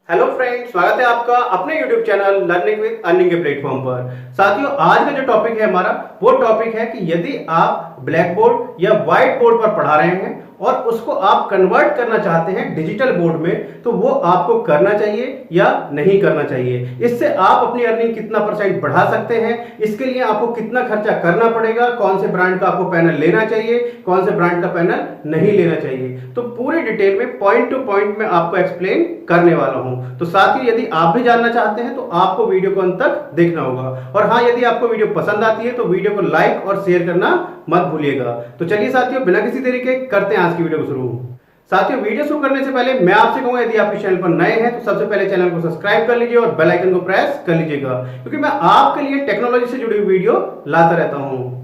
Hello friends, स्वागत है आपका अपने YouTube channel learning with earning के प्लेटफॉर्म पर। साथियों, आज का जो टॉपिक है हमारा वो टॉपिक है कि यदि आप ब्लैक बोर्ड या व्हाइट बोर्ड पर पढ़ा रहे हैं और उसको आप कन्वर्ट करना चाहते हैं डिजिटल बोर्ड में, तो वो आपको करना चाहिए या नहीं करना चाहिए। इससे आप अपनी अर्निंग कितना परसेंट बढ़ा सकते हैं, इसके लिए आपको कितना खर्चा करना पड़ेगा, कौन से ब्रांड का आपको पैनल लेना चाहिए, कौन से ब्रांड का पैनल नहीं लेना चाहिए, तो पूरी डिटेल में पॉइंट टू पॉइंट मैं आपको एक्सप्लेन करने वाला हूं। तो साथ ही यदि आप भी जानना चाहते हैं तो आपको वीडियो को अंत तक देखना होगा। और हाँ, यदि आपको वीडियो पसंद आती है तो वीडियो को लाइक और शेयर करना मत भूलिएगा। तो चलिए साथियों, बिना किसी देरी के करते हैं आज की वीडियो को शुरू। साथियों, वीडियो शुरू करने से पहले मैं आपसे कहूंगा, यदि आप इस चैनल पर नए हैं तो सबसे पहले चैनल को सब्सक्राइब कर लीजिए और बेल आइकन को प्रेस कर लीजिएगा, क्योंकि मैं आपके लिए टेक्नोलॉजी से जुड़ी हुई वीडियो लाता रहता हूं।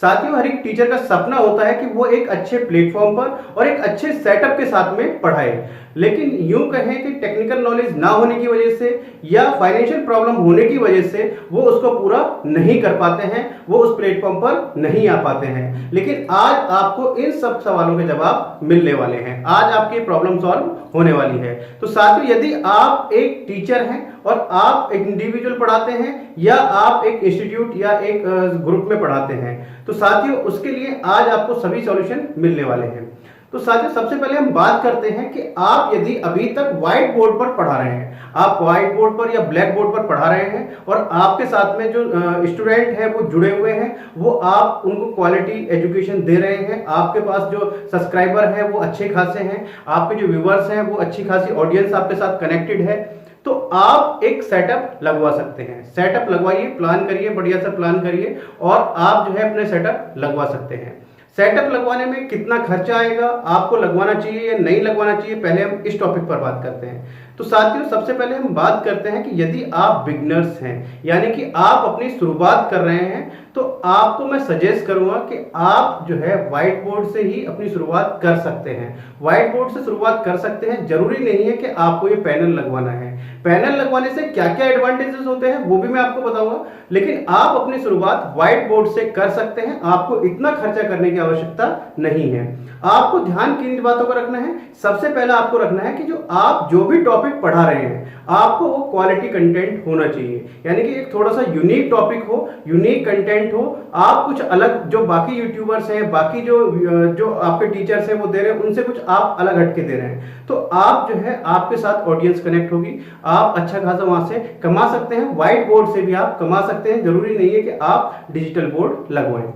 साथियों, हर एक टीचर का सपना होता है कि वो एक अच्छे प्लेटफॉर्म पर और एक अच्छे सेटअप के साथ में पढ़ाए, लेकिन यूं कहें कि टेक्निकल नॉलेज ना होने की वजह से या फाइनेंशियल प्रॉब्लम होने की वजह से वो उसको पूरा नहीं कर पाते हैं, वो उस प्लेटफॉर्म पर नहीं आ पाते हैं। लेकिन आज आपको इन सब सवालों के जवाब मिलने वाले हैं, आज आपकी प्रॉब्लम सॉल्व होने वाली है। तो साथियों, यदि आप एक टीचर हैं और आप एक इंडिविजुअल पढ़ाते हैं या आप एक इंस्टीट्यूट या एक ग्रुप में पढ़ाते हैं, तो साथियों उसके लिए आज आपको सभी सॉल्यूशन मिलने वाले हैं। तो साथियों, सबसे पहले हम बात करते हैं कि आप यदि अभी तक व्हाइट बोर्ड पर पढ़ा रहे हैं, आप व्हाइट बोर्ड पर या ब्लैक बोर्ड पर पढ़ा रहे हैं और आपके साथ में जो स्टूडेंट हैं वो जुड़े हुए हैं, वो आप उनको क्वालिटी एजुकेशन दे रहे हैं, आपके पास जो सब्सक्राइबर हैं वो अच्छे खासे हैं, आपके जो व्यूअर्स हैं वो अच्छी खासी ऑडियंस आपके साथ कनेक्टेड है, तो आप एक सेटअप लगवा सकते हैं। सेटअप लगवाइए, प्लान करिए, बढ़िया सा प्लान करिए और आप जो है अपने सेटअप लगवा सकते हैं। सेटअप लगवाने में कितना खर्चा आएगा, आपको लगवाना चाहिए या नहीं लगवाना चाहिए, पहले हम इस टॉपिक पर बात करते हैं। तो साथियों, सबसे पहले हम बात करते हैं कि यदि आप बिगनर्स हैं, यानी कि आप अपनी शुरुआत कर रहे हैं, तो आपको मैं सजेस्ट करूंगा कि आप जो है व्हाइट बोर्ड से ही अपनी शुरुआत कर सकते हैं। व्हाइट बोर्ड से शुरुआत कर सकते हैं, जरूरी नहीं है कि आपको ये पैनल लगवाना है। पैनल लगवाने से क्या क्या एडवांटेजेस होते हैं वो भी मैं आपको बताऊंगा, लेकिन आप अपनी शुरुआत व्हाइट बोर्ड से कर सकते हैं, आपको इतना खर्चा करने की आवश्यकता नहीं है। आपको ध्यान किन बातों का रखना है, सबसे पहला आपको रखना है कि जो भी टॉपिक पढ़ा रहे हैं आपको वो क्वालिटी कंटेंट होना चाहिए, यानी कि एक थोड़ा सा यूनिक टॉपिक हो, यूनिक कंटेंट हो। आप कुछ अलग, जो बाकी यूट्यूबर्स हैं, बाकी जो आपके टीचर्स हैं वो दे रहे हैं, उनसे कुछ आप अलग हटके दे रहे हैं, तो आप जो है आपके साथ ऑडियंस कनेक्ट होगी, आप अच्छा खासा वहां से कमा सकते हैं। व्हाइट बोर्ड से भी आप कमा सकते हैं, जरूरी नहीं है कि आप डिजिटल बोर्ड लगवाएं।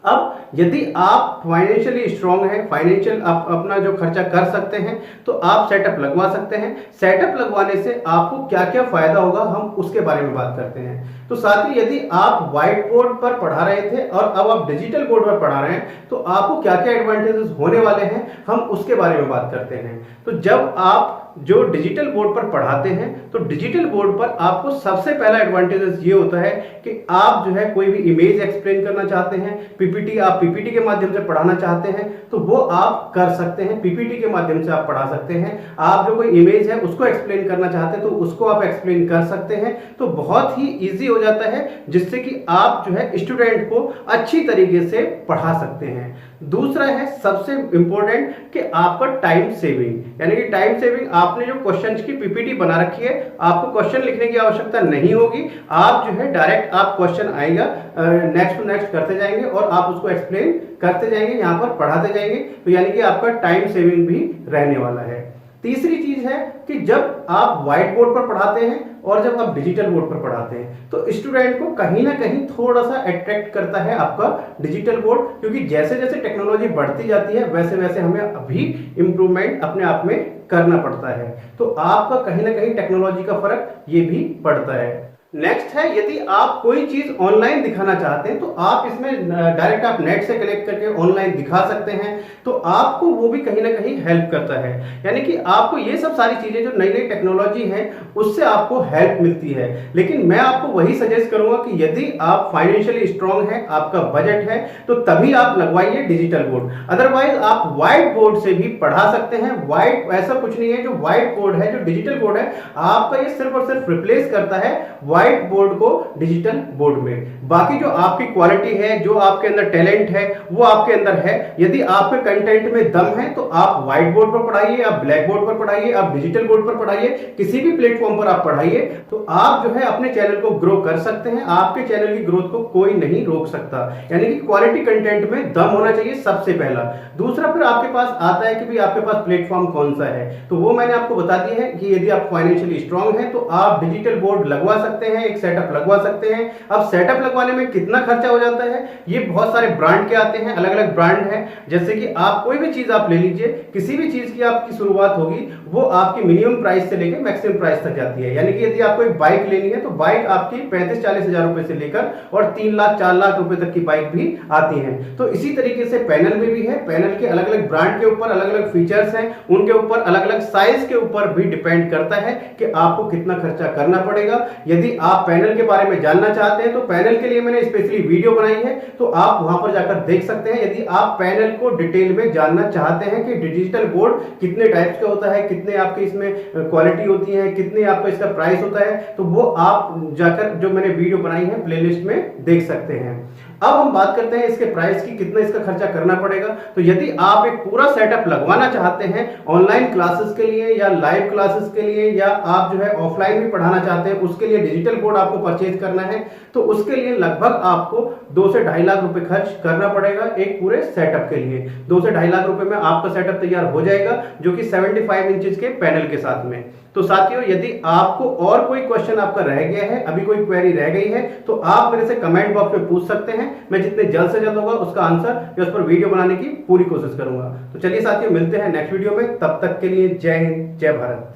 अब यदि आप फाइनेंशियली स्ट्रांग हैं, फाइनेंशियल आप अपना जो खर्चा कर सकते हैं, तो आप सेटअप लगवा सकते हैं। सेटअप लगवाने से आपको क्या क्या फायदा होगा, हम उसके बारे में बात करते हैं। तो साथ ही यदि आप व्हाइट बोर्ड पर पढ़ा रहे थे और अब आप डिजिटल बोर्ड पर पढ़ा रहे हैं, तो आपको क्या क्या एडवांटेजेस होने वाले हैं, हम उसके बारे में बात करते हैं। तो जब आप जो डिजिटल बोर्ड पर पढ़ाते हैं, तो डिजिटल बोर्ड पर आपको सबसे पहला एडवांटेजेस ये होता है कि आप जो है कोई भी इमेज एक्सप्लेन करना चाहते हैं, पीपीटी, आप पीपीटी के माध्यम से पढ़ाना चाहते हैं, तो वो आप कर सकते हैं। पीपीटी के माध्यम से आप पढ़ा सकते हैं। आप जो कोई इमेज है उसको एक्सप्लेन करना चाहते हैं तो उसको आप एक्सप्लेन कर सकते हैं। तो बहुत ही ईजी हो जाता है, जिससे कि आप जो है स्टूडेंट को अच्छी तरीके से पढ़ा सकते हैं। दूसरा है सबसे इंपॉर्टेंट कि आपका टाइम सेविंग, यानी कि टाइम सेविंग, आपने जो क्वेश्चंस की पीपीटी बना रखी है, आपको क्वेश्चन लिखने की आवश्यकता नहीं होगी। आप जो है डायरेक्ट आप क्वेश्चन आएगा, नेक्स्ट टू नेक्स्ट करते जाएंगे और आप उसको एक्सप्लेन करते जाएंगे, यहाँ पर पढ़ाते जाएंगे, तो यानी कि आपका टाइम सेविंग भी रहने वाला है। तीसरी चीज है कि जब आप व्हाइट बोर्ड पर पढ़ाते हैं और जब आप डिजिटल बोर्ड पर पढ़ाते हैं, तो स्टूडेंट को कहीं ना कहीं थोड़ा सा अट्रैक्ट करता है आपका डिजिटल बोर्ड, क्योंकि जैसे जैसे टेक्नोलॉजी बढ़ती जाती है वैसे वैसे हमें अभी इंप्रूवमेंट अपने आप में करना पड़ता है। तो आपका कहीं ना कहीं टेक्नोलॉजी का फर्क ये भी पड़ता है। नेक्स्ट है, यदि आप कोई चीज ऑनलाइन दिखाना चाहते हैं, तो आप इसमें डायरेक्ट आप नेट से कलेक्ट करके ऑनलाइन दिखा सकते हैं, तो आपको वो भी कहीं ना कहीं हेल्प करता है। यानी कि आपको ये सब सारी चीजें जो नई नई टेक्नोलॉजी है उससे आपको हेल्प मिलती है। लेकिन मैं आपको वही सजेस्ट करूंगा कि यदि आप फाइनेंशियली स्ट्रांग है, आपका बजट है, तो तभी आप लगवाइए डिजिटल बोर्ड। अदरवाइज आप व्हाइट बोर्ड से भी पढ़ा सकते हैं। व्हाइट ऐसा कुछ नहीं है, जो व्हाइट बोर्ड है, जो डिजिटल बोर्ड है, आपका ये सिर्फ और सिर्फ रिप्लेस करता है व्हाइट व्हाइट बोर्ड को डिजिटल बोर्ड में। बाकी जो आपकी क्वालिटी है, जो आपके अंदर टैलेंट है, वो आपके अंदर है। यदि आपके कंटेंट में दम है तो आप व्हाइट बोर्ड पर पढ़ाइए, आप ब्लैक बोर्ड पर पढ़ाइए, आप डिजिटल बोर्ड पर पढ़ाइए, किसी भी प्लेटफॉर्म पर आप पढ़ाइए, तो आप जो है अपने चैनल को ग्रो कर सकते हैं। आपके चैनल की ग्रोथ को कोई नहीं रोक सकता। यानी कि क्वालिटी कंटेंट में दम होना चाहिए सबसे पहला। दूसरा फिर आपके पास आता है कि भाई आपके पास प्लेटफॉर्म कौन सा है, तो वो मैंने आपको बता दिया है कि यदि आप फाइनेंशियली स्ट्रांग हैं तो आप डिजिटल बोर्ड लगवा सकते हैं, एक सेटअप लगवा सकते हैं। अब सेटअप लगवाने में कितना खर्चा हो जाता है, ये बहुत सारे ब्रांड के आते हैं, अलग अलग ब्रांड हैं। जैसे कि आप कोई भी चीज आप ले लीजिए, किसी भी चीज की आपकी शुरुआत होगी वो आपकी मिनिमम प्राइस से लेकर मैक्सिमम प्राइस तक जाती है। यानी कि यदि आपको एक बाइक लेनी है तो बाइक आपकी 35-40 हजार रुपए से लेकर और 3 लाख 4 लाख रुपए तक की बाइक भी आती है। तो इसी तरीके से पैनल में भी है। पैनल के अलग अलग ब्रांड के ऊपर अलग अलग फीचर्स हैं, उनके ऊपर अलग अलग साइज के ऊपर भी डिपेंड करता है कि आपको कितना खर्चा करना पड़ेगा। यदि आप पैनल के बारे में जानना चाहते हैं तो पैनल के लिए मैंने स्पेशली वीडियो बनाई है, तो आप वहां पर जाकर देख सकते हैं। यदि आप पैनल को डिटेल में जानना चाहते हैं कि डिजिटल बोर्ड कितने टाइप्स का होता है, कितने आपके इसमें क्वालिटी होती है, कितने आपका इसका प्राइस होता है, तो वो आप जाकर जो मैंने वीडियो बनाई है प्लेलिस्ट में देख सकते हैं। अब हम बात करते हैं इसके प्राइस की, कितना इसका खर्चा करना पड़ेगा। तो यदि आप एक पूरा सेटअप लगवाना चाहते हैं ऑनलाइन क्लासेस के लिए या लाइव क्लासेस के लिए, या आप जो है ऑफलाइन भी पढ़ाना चाहते हैं, उसके लिए डिजिटल बोर्ड आपको परचेज करना है, तो उसके लिए लगभग आपको 2 से 2.5 लाख रुपए खर्च करना पड़ेगा एक पूरे सेटअप के लिए। 2 से 2.5 लाख रुपए में आपका सेटअप तैयार हो जाएगा, जो कि 75 इंचेस के पैनल के साथ में। तो साथियों, यदि आपको और कोई क्वेश्चन आपका रह गया है, अभी कोई क्वेरी रह गई है, तो आप मेरे से कमेंट बॉक्स में पूछ सकते हैं। मैं जितने जल्द से जल्द होगा उसका आंसर या उस पर वीडियो बनाने की पूरी कोशिश करूंगा। तो चलिए साथियों, मिलते हैं नेक्स्ट वीडियो में। तब तक के लिए जय हिंद, जय भारत।